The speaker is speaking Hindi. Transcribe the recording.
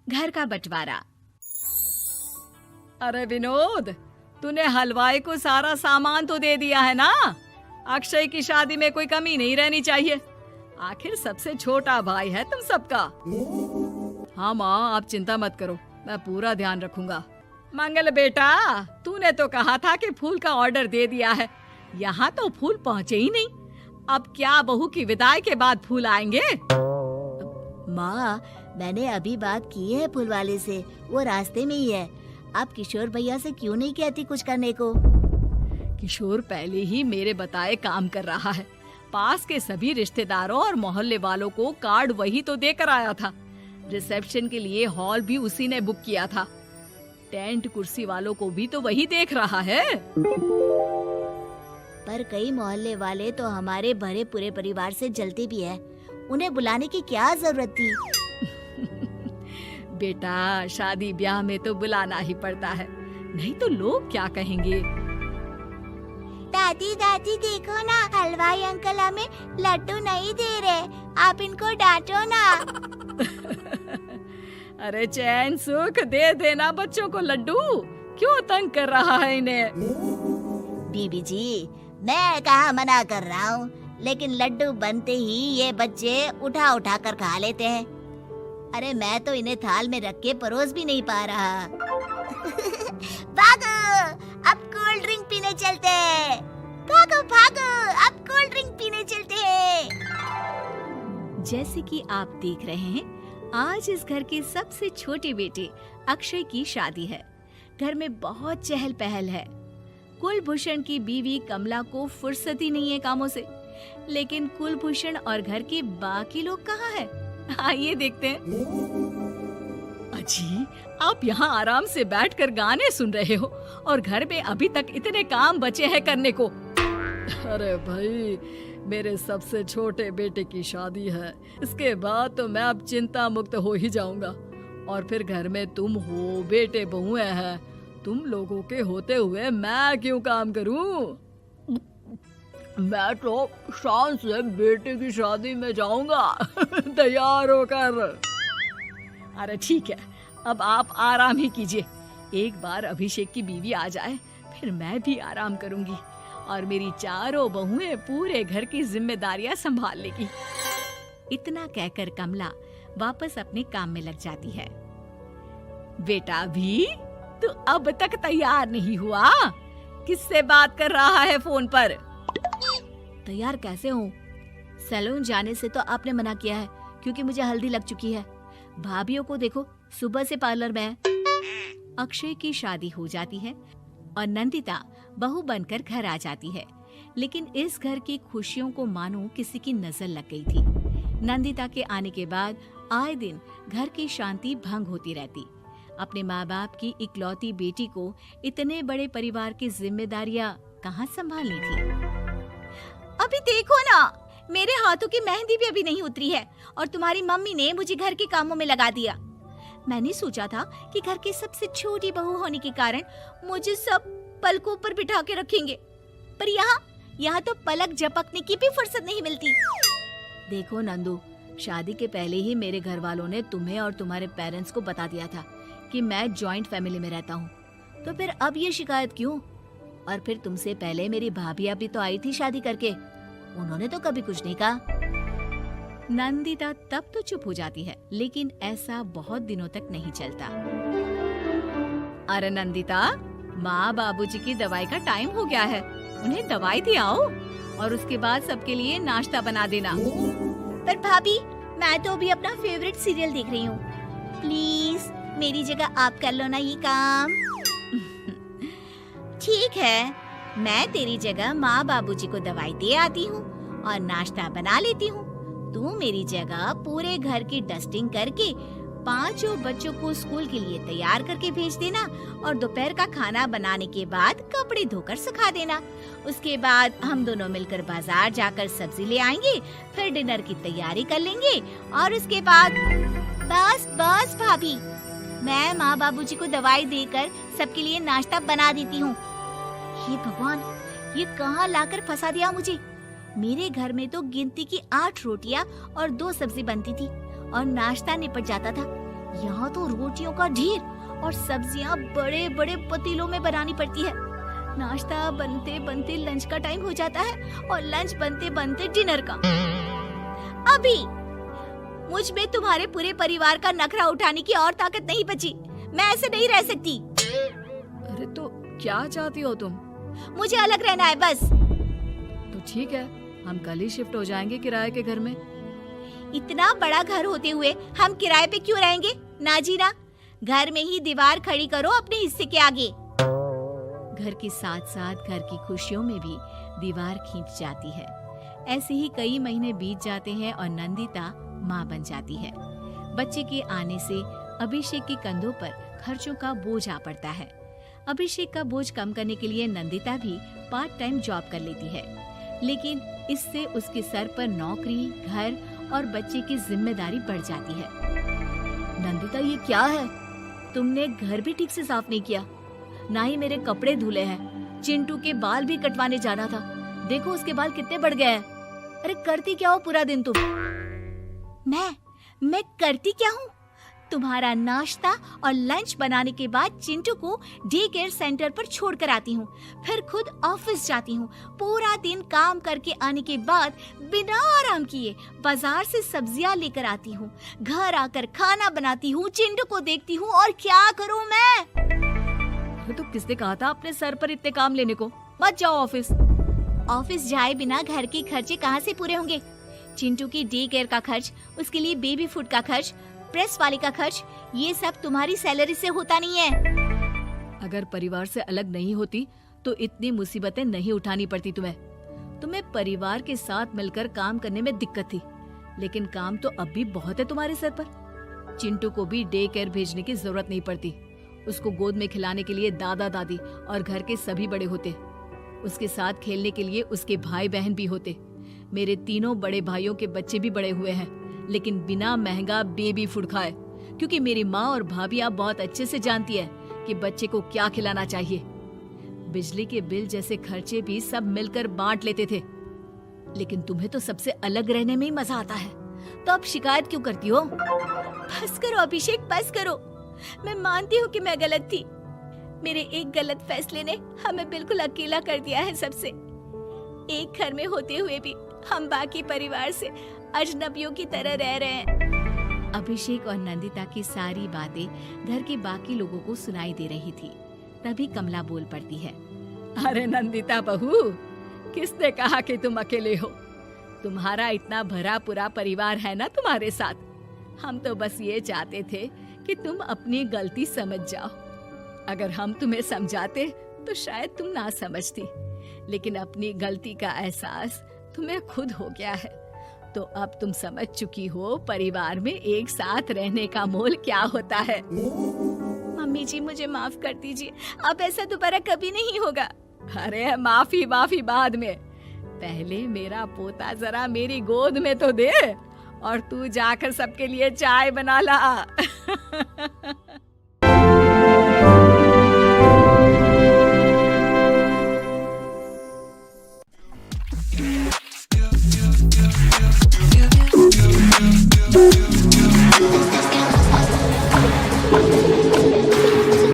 घर का बंटवारा। अरे विनोद, तूने हलवाई को सारा सामान तो दे दिया है ना? अक्षय की शादी में कोई कमी नहीं रहनी चाहिए। आखिर सबसे छोटा भाई है तुम सबका। हाँ माँ, आप चिंता मत करो, मैं पूरा ध्यान रखूंगा। मंगल बेटा, तूने तो कहा था कि फूल का ऑर्डर दे दिया है, यहाँ तो फूल पहुँचे ही नहीं। अब क्या बहू की विदाई के बाद फूल आएंगे? माँ, मैंने अभी बात की है फूल वाले से, वो रास्ते में ही है। आप किशोर भैया से क्यों नहीं कहती कुछ करने को? किशोर पहले ही मेरे बताए काम कर रहा है। पास के सभी रिश्तेदारों और मोहल्ले वालों को कार्ड वही तो देकर आया था। रिसेप्शन के लिए हॉल भी उसी ने बुक किया था। टेंट कुर्सी वालों को भी तो वही देख रहा है। पर कई मोहल्ले वाले तो हमारे भरे पूरे परिवार से जलते भी है, उन्हें बुलाने की क्या जरूरत थी? बेटा, शादी ब्याह में तो बुलाना ही पड़ता है, नहीं तो लोग क्या कहेंगे। दादी दादी देखो ना, हलवाई अंकल हमें लड्डू नहीं दे रहे, आप इनको डांटो ना। अरे चैन सुख दे देना बच्चों को लड्डू, क्यों तंग कर रहा है इन्हें? बीबी जी, मैं कहाँ मना कर रहा हूँ, लेकिन लड्डू बनते ही ये बच्चे उठा उठा कर खा लेते हैं। अरे मैं तो इन्हें थाल में रख के परोस भी नहीं पा रहा। भागो, अब कोल्ड ड्रिंक पीने चलते हैं। भागो भागो, अब कोल्ड ड्रिंक पीने चलते हैं। जैसे कि आप देख रहे हैं, आज इस घर के सबसे छोटे बेटे अक्षय की शादी है। घर में बहुत चहल पहल है। कुलभूषण की बीवी कमला को फुर्सत ही नहीं है कामों से, लेकिन कुलभूषण और घर के बाकी लोग कहाँ हैं? आइए देखते हैं। अजी, आप यहाँ आराम से बैठकर गाने सुन रहे हो और घर में अभी तक इतने काम बचे हैं करने को। अरे भाई, मेरे सबसे छोटे बेटे की शादी है, इसके बाद तो मैं अब चिंता मुक्त हो ही जाऊंगा। और फिर घर में तुम हो, बेटे बहुएं हैं, तुम लोगों के होते हुए मैं क्यों काम करूं? मैं तो शान से बेटे की शादी में जाऊंगा तैयार होकर। अरे ठीक है, अब आप आराम ही कीजिए। एक बार अभिषेक की बीवी आ जाए, फिर मैं भी आराम करूंगी और मेरी चारों बहुएं पूरे घर की जिम्मेदारियां संभाल लेगी। इतना कहकर कमला वापस अपने काम में लग जाती है। बेटा भी, तू अब तक तैयार नहीं हुआ? किससे बात कर रहा है फोन पर? तैयार कैसे हूँ? सैलून जाने से तो आपने मना किया है, क्योंकि मुझे हल्दी लग चुकी है। भाभीयों को देखो, सुबह से पार्लर में है। अक्षय की शादी हो जाती है और नंदिता बहू बनकर घर आ जाती है, लेकिन इस घर की खुशियों को मानो किसी की नजर लग गई थी। नंदिता के आने के बाद आए दिन घर की शांति भंग होती रहती। अपने माँ बाप की इकलौती बेटी को इतने बड़े परिवार की जिम्मेदारियां कहाँ संभालनी थी? अभी देखो ना, मेरे हाथों की मेहंदी भी अभी नहीं उतरी है और तुम्हारी मम्मी ने मुझे घर के कामों में लगा दिया। मैंने सोचा था कि घर की सबसे छोटी बहू होने के कारण मुझे सब पलकों पर बिठा के रखेंगे, पर यहाँ तो पलक झपकने की भी फुर्सत नहीं मिलती। देखो नंदू, शादी के पहले ही मेरे घर वालों ने तुम्हें और तुम्हारे पेरेंट्स को बता दिया था कि मैं जॉइंट फैमिली में रहता हूँ, तो फिर अब ये शिकायत क्यों? और फिर तुमसे पहले मेरी भाभी भी तो आई थी शादी करके, उन्होंने तो कभी कुछ नहीं कहा। नंदिता तब तो चुप हो जाती है, लेकिन ऐसा बहुत दिनों तक नहीं चलता। अरे नंदिता, माँ बाबूजी की दवाई का टाइम हो गया है, उन्हें दवाई दिलाओ और उसके बाद सबके लिए नाश्ता बना देना। पर भाभी, मैं तो अभी अपना फेवरेट सीरियल देख रही हूँ, प्लीज मेरी जगह आप कर लो ना ये काम। ठीक है, मैं तेरी जगह माँ बाबूजी को दवाई दे आती हूँ और नाश्ता बना लेती हूँ। तू मेरी जगह पूरे घर की डस्टिंग करके 5 बच्चों को स्कूल के लिए तैयार करके भेज देना और दोपहर का खाना बनाने के बाद कपड़े धोकर सुखा देना। उसके बाद हम दोनों मिलकर बाजार जाकर सब्जी ले आएंगे, फिर डिनर की तैयारी कर लेंगे और उसके बाद बस भाभी, मैं माँ बाबूजी को दवाई देकर सबके लिए नाश्ता बना देती हूँ। हे भगवान, ये कहाँ लाकर फंसा दिया मुझे। मेरे घर में तो गिनती की 8 रोटियाँ और 2 सब्जी बनती थी और नाश्ता निपट जाता था, यहाँ तो रोटियों का ढेर और सब्जियाँ बड़े बड़े पतीलों में बनानी पड़ती है। नाश्ता बनते बनते लंच का टाइम हो जाता है और लंच बनते बनते डिनर का। अभी मुझ में तुम्हारे पूरे परिवार का नखरा उठाने की और ताकत नहीं बची। मैं ऐसे नहीं रह सकती। अरे तो क्या चाहती हो तुम? मुझे अलग रहना है बस। तो ठीक है, हम कल ही शिफ्ट हो जाएंगे किराए के घर में। इतना बड़ा घर होते हुए हम किराए पे क्यों रहेंगे? ना जी ना, घर में ही दीवार खड़ी करो अपने हिस्से के आगे। घर के साथ साथ घर की खुशियों में भी दीवार खींच जाती है। ऐसे ही कई महीने बीत जाते हैं और नंदिता माँ बन जाती है। बच्चे के आने से अभिषेक के कंधों पर खर्चों का बोझ आ पड़ता है। अभिषेक का बोझ कम करने के लिए नंदिता भी पार्ट टाइम जॉब कर लेती है, लेकिन इससे उसके सर पर नौकरी, घर और बच्चे की जिम्मेदारी बढ़ जाती है। नंदिता, ये क्या है? तुमने घर भी ठीक से साफ नहीं किया, ना ही मेरे कपड़े धुले हैं। चिंटू के बाल भी कटवाने जाना था, देखो उसके बाल कितने बढ़ गए हैं। अरे करती क्या हो पूरा दिन तुम? मैं करती क्या हूँ? तुम्हारा नाश्ता और लंच बनाने के बाद चिंटू को डे केयर सेंटर पर छोड़ कर आती हूँ, फिर खुद ऑफिस जाती हूँ। पूरा दिन काम करके आने के बाद बिना आराम किए बाजार से सब्जियाँ लेकर आती हूँ, घर आकर खाना बनाती हूँ, चिंटू को देखती हूँ और क्या करूँ मैं? तो किसने कहा था अपने सर पर इतने काम लेने को? मत जाओ ऑफिस। ऑफिस जाए बिना घर के खर्चे कहाँ से पूरे होंगे? चिंटू की डे केयर का खर्च, उसके लिए बेबी फूड का खर्च, प्रेस वाले का खर्च, ये सब तुम्हारी सैलरी से होता नहीं है। अगर परिवार से अलग नहीं होती तो इतनी मुसीबतें नहीं उठानी पड़ती तुम्हें परिवार के साथ मिलकर काम करने में दिक्कत थी, लेकिन काम तो अब भी बहुत है तुम्हारे सर पर। चिंटू को भी डे केयर भेजने की जरूरत नहीं पड़ती। उसको गोद में खिलाने के लिए दादा दादी और घर के सभी बड़े होते। उसके साथ खेलने के लिए उसके भाई बहन भी होते। मेरे तीनों बड़े भाइयों के बच्चे भी बड़े हुए हैं, लेकिन बिना महंगा बेबी फूड खाए, क्योंकि मेरी माँ और भाभियाँ बहुत अच्छे से जानती है कि बच्चे को क्या खिलाना चाहिए। बिजली के बिल जैसे खर्चे भी सब मिलकर बांट लेते थे, लेकिन तुम्हें तो सबसे अलग रहने में ही मजा आता है, तो अब शिकायत क्यों करती हो? बस करो अभिषेक, बस करो। मैं मानती हूँ कि मैं गलत थी। मेरे एक गलत फैसले ने हमें बिल्कुल अकेला कर दिया है सबसे। एक घर में होते हुए भी हम बाकी परिवार से अजनबियों की तरह रह रहे हैं। अभिषेक और नंदिता की सारी बातें घर के बाकी लोगों को सुनाई दे रही थी। तभी कमला बोल पड़ती है। अरे नंदिता बहू, किसने कहा कि तुम अकेले हो? तुम्हारा इतना भरा पूरा परिवार है ना तुम्हारे साथ। हम तो बस ये चाहते थे कि तुम अपनी गलती समझ जाओ। अगर हम तुम्हें समझाते तो शायद तुम ना समझती, लेकिन अपनी गलती का एहसास तुम्हें खुद हो गया है, तो अब तुम समझ चुकी हो परिवार में एक साथ रहने का मोल क्या होता है। मम्मी जी, मुझे माफ कर दीजिए, अब ऐसा दोबारा कभी नहीं होगा। अरे माफी बाद में, पहले मेरा पोता जरा मेरी गोद में तो दे, और तू जाकर सबके लिए चाय बना ला।